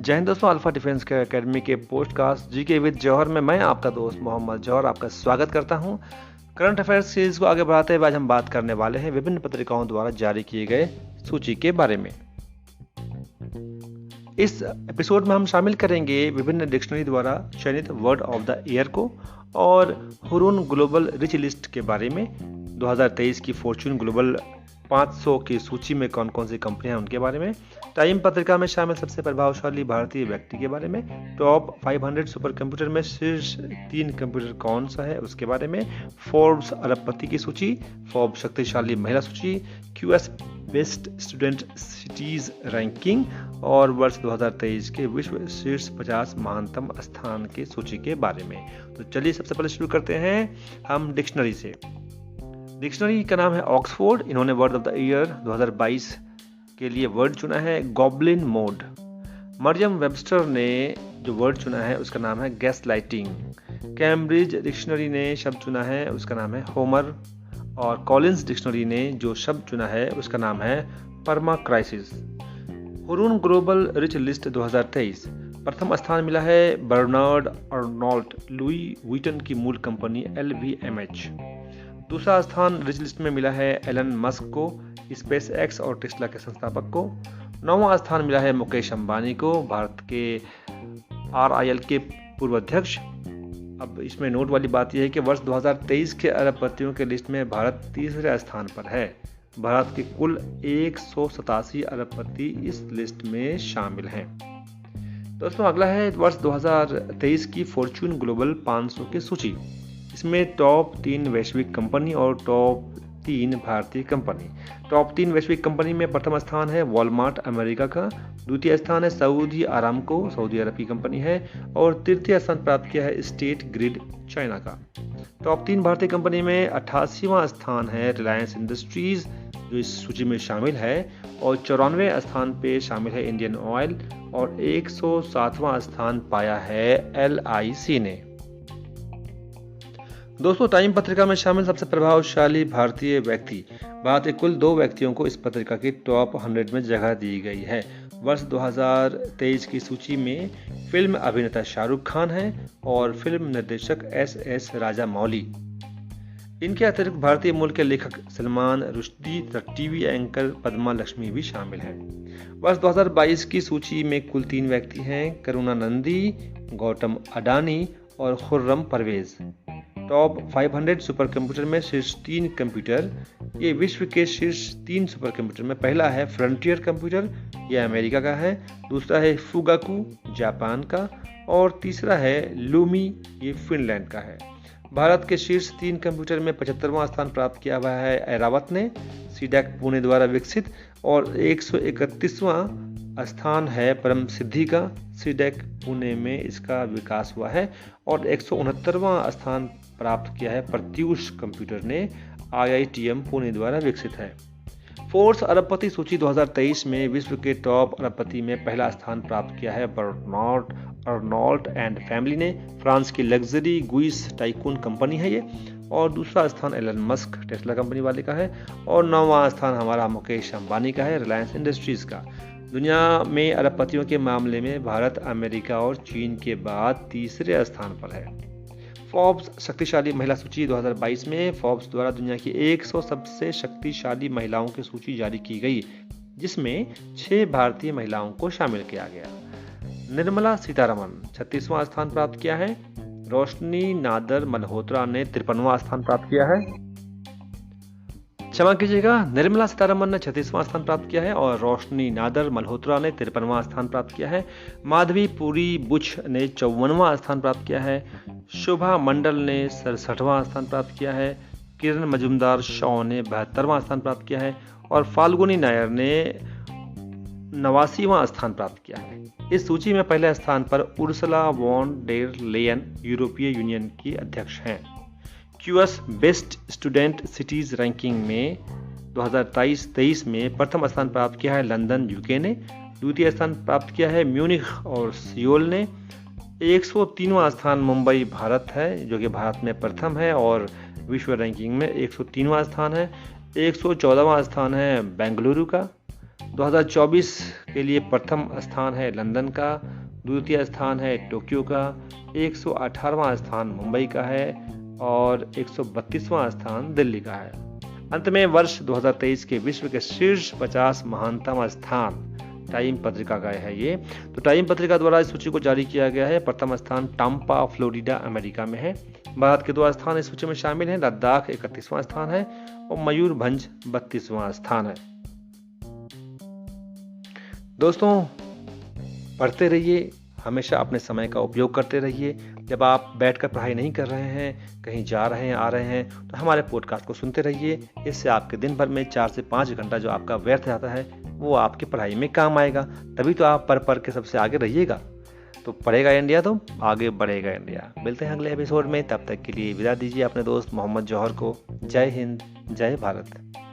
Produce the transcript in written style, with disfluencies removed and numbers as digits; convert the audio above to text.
जय हिंद दोस्तों, alpha defence के एकेडमी के पोडकास्ट जीके विद जौहर में मैं आपका दोस्त मोहम्मद जौहर आपका स्वागत करता हूं। करंट अफेयर्स सीरीज को आगे बढ़ाते हुए आज हम बात करने वाले हैं विभिन्न पत्रिकाओं द्वारा जारी किए गए सूची के बारे में। इस एपिसोड में हम शामिल करेंगे विभिन्न डिक्शनरी द्वारा चयनित वर्ड ऑफ द ईयर को और हुरून ग्लोबल रिच लिस्ट के बारे में। 2023 की फॉर्च्यून ग्लोबल 500 की सूची में कौन कौन सी कंपनियां हैं उनके बारे में। टाइम पत्रिका में शामिल सबसे प्रभावशाली भारतीय व्यक्ति के बारे में। टॉप 500 सुपर कंप्यूटर में शीर्ष 3 कंप्यूटर कौन सा है उसके बारे में। फोर्ब्स अरबपति की सूची, फोर्ब्स शक्तिशाली महिला सूची, QS best student cities ranking और वर्ष 2023 के विश्व शीर्ष 50 महानतम स्थान की सूची के बारे में। तो चलिए सबसे पहले शुरू करते हैं हम डिक्शनरी से। डिक्शनरी का नाम है ऑक्सफोर्ड। इन्होंने वर्ड ऑफ द ईयर 2022 के लिए वर्ड चुना है गॉब्लिन मोड। मरियम वेबस्टर ने जो वर्ड चुना है उसका नाम है गैसलाइटिंग। कैम्ब्रिज डिक्शनरी ने शब्द चुना है उसका नाम है होमर। और कॉलिंस डिक्शनरी ने जो शब्द चुना है उसका नाम है परमा क्राइसिस। हुरून ग्लोबल रिच लिस्ट 2023 प्रथम स्थान मिला है बर्नार्ड अर्नॉल्ट लुई विटन की मूल कंपनी LVMH। दूसरा स्थान रिच लिस्ट में मिला है एलन मस्क को, स्पेस एक्स और टेस्ला के संस्थापक को। 9वां स्थान मिला है मुकेश अंबानी को, भारत के RIL के पूर्व अध्यक्ष। अब इसमें नोट वाली बात यह है कि वर्ष 2023 के अरबपतियों के लिस्ट में भारत तीसरे स्थान पर है। भारत के कुल 187 अरबपति इस लिस्ट में शामिल हैं। दोस्तों अगला है वर्ष 2023 की फॉर्च्यून ग्लोबल 500 की सूची। इसमें टॉप 3 वैश्विक कंपनी और टॉप 3 भारतीय कंपनी। टॉप 3 वैश्विक कंपनी में प्रथम स्थान है वॉलमार्ट अमेरिका का, द्वितीय स्थान है सऊदी आरामको, सऊदी अरब की कंपनी है, और तृतीय स्थान प्राप्त किया है स्टेट ग्रिड चाइना का। टॉप 3 भारतीय कंपनी में 88वां स्थान है रिलायंस इंडस्ट्रीज जो इस सूची में शामिल है, और 94वें स्थान पे शामिल है इंडियन ऑयल, और 107वां स्थान पाया है LIC ने। दोस्तों टाइम पत्रिका में शामिल सबसे प्रभावशाली भारतीय व्यक्ति। भारत के कुल 2 व्यक्तियों को इस पत्रिका की टॉप 100 में जगह दी गई है। वर्ष 2023 की सूची में फिल्म अभिनेता शाहरुख खान है और फिल्म निर्देशक SS राजामौली। इनके अतिरिक्त भारतीय मूल के लेखक सलमान रुश्दी तथा टीवी एंकर पद्मा लक्ष्मी भी शामिल हैं। वर्ष 2022 की सूची में कुल 3 व्यक्ति हैं, करुणा नंदी, गौतम अडानी और Khurram Parvez. Top 500 super computer में शीर्ष 3 कंप्यूटर। ये विश्व के शीर्ष 3 सुपर कंप्यूटर में पहला है फ्रंटियर कंप्यूटर, यह अमेरिका का है। दूसरा है फुगाकू, जापान का, और तीसरा है लूमी, ये फिनलैंड का है। भारत के शीर्ष 3 कंप्यूटर में 75वां स्थान प्राप्त किया हुआ है ऐरावत ने, सीडैक पुणे द्वारा विकसित, और 131वां स्थान है परम सिद्धि का, सीडैक पुणे में इसका विकास हुआ है, और 169वां स्थान प्राप्त किया है प्रत्यूष कंप्यूटर ने, IITM पुणे द्वारा विकसित है। फोर्ब्स अरबपति सूची 2023 में विश्व के टॉप अरबपति में पहला स्थान प्राप्त किया है बर्नार्ड अर्नॉल्ट एंड फैमिली ने। फ्रांस की लग्जरी गुइस टाइकून कंपनी है ये, और दूसरा स्थान एलन मस्क टेस्ला कंपनी वाले का है, और 9वां स्थान हमारा मुकेश अंबानी का है रिलायंस इंडस्ट्रीज का। दुनिया में अरबपतियों के मामले में भारत अमेरिका और चीन के बाद तीसरे स्थान पर है। फोर्ब्स शक्तिशाली महिला सूची 2022 में फोर्ब्स द्वारा दुनिया की 100 सबसे शक्तिशाली महिलाओं की सूची जारी की गई, जिसमें 6 भारतीय महिलाओं को शामिल किया गया। निर्मला सीतारमण 36वां स्थान प्राप्त किया है। रोशनी नादर मल्होत्रा ने 53वां स्थान प्राप्त किया है। क्षमा कीजिएगा, निर्मला सीतारमण ने 36वां स्थान प्राप्त किया है और रोशनी नादर मल्होत्रा ने 53वां स्थान प्राप्त किया है। माधवी पुरी बुच ने 54वां स्थान प्राप्त किया है। शोभा मंडल ने 67वां स्थान प्राप्त किया है। किरण मजुमदार शॉ ने 72वां स्थान प्राप्त किया है, और फाल्गुनी नायर ने 89वां स्थान प्राप्त किया है। इस सूची में पहले स्थान पर उर्सुला वॉन डेर लेयन यूरोपीय यूनियन की अध्यक्ष हैं। QS best student cities ranking में 2023 में प्रथम स्थान प्राप्त किया है लंदन UK ने। द्वितीय स्थान प्राप्त किया है म्यूनिख और सियोल ने। 103वां स्थान मुंबई भारत है जो कि भारत में प्रथम है और विश्व रैंकिंग में 103वां स्थान है। 114वां स्थान है बेंगलुरु का। 2024 के लिए प्रथम स्थान है लंदन का, द्वितीय स्थान है टोक्यो का, 118वां स्थान मुंबई का है और 132वां स्थान दिल्ली का है। अंत में वर्ष 2023 के विश्व के शीर्ष 50 महानतम स्थान टाइम पत्रिका का है ये। तो टाइम पत्रिका द्वारा इस सूची को जारी किया गया है। प्रथम स्थान टाम्पा, फ्लोरिडा, अमेरिका में है। भारत के 2 स्थान इस सूची में शामिल हैं। लद्दाख 31वां स्थान है और मयूरभंज 32वां स्थान है। दोस्तों, पढ़ते रहिए, हमेशा अपने समय का उपयोग करते रहिए। जब आप बैठकर पढ़ाई नहीं कर रहे हैं, कहीं जा रहे हैं, आ रहे हैं, तो हमारे पॉडकास्ट को सुनते रहिए। इससे आपके दिन भर में 4 से 5 घंटा जो आपका व्यर्थ जाता है वो आपकी पढ़ाई में काम आएगा। तभी तो आप पढ़ के सबसे आगे रहिएगा। तो पढ़ेगा इंडिया तो आगे बढ़ेगा इंडिया। मिलते हैं अगले एपिसोड में, तब तक के लिए विदा दीजिए अपने दोस्त मोहम्मद जौहर को। जय हिंद, जय भारत।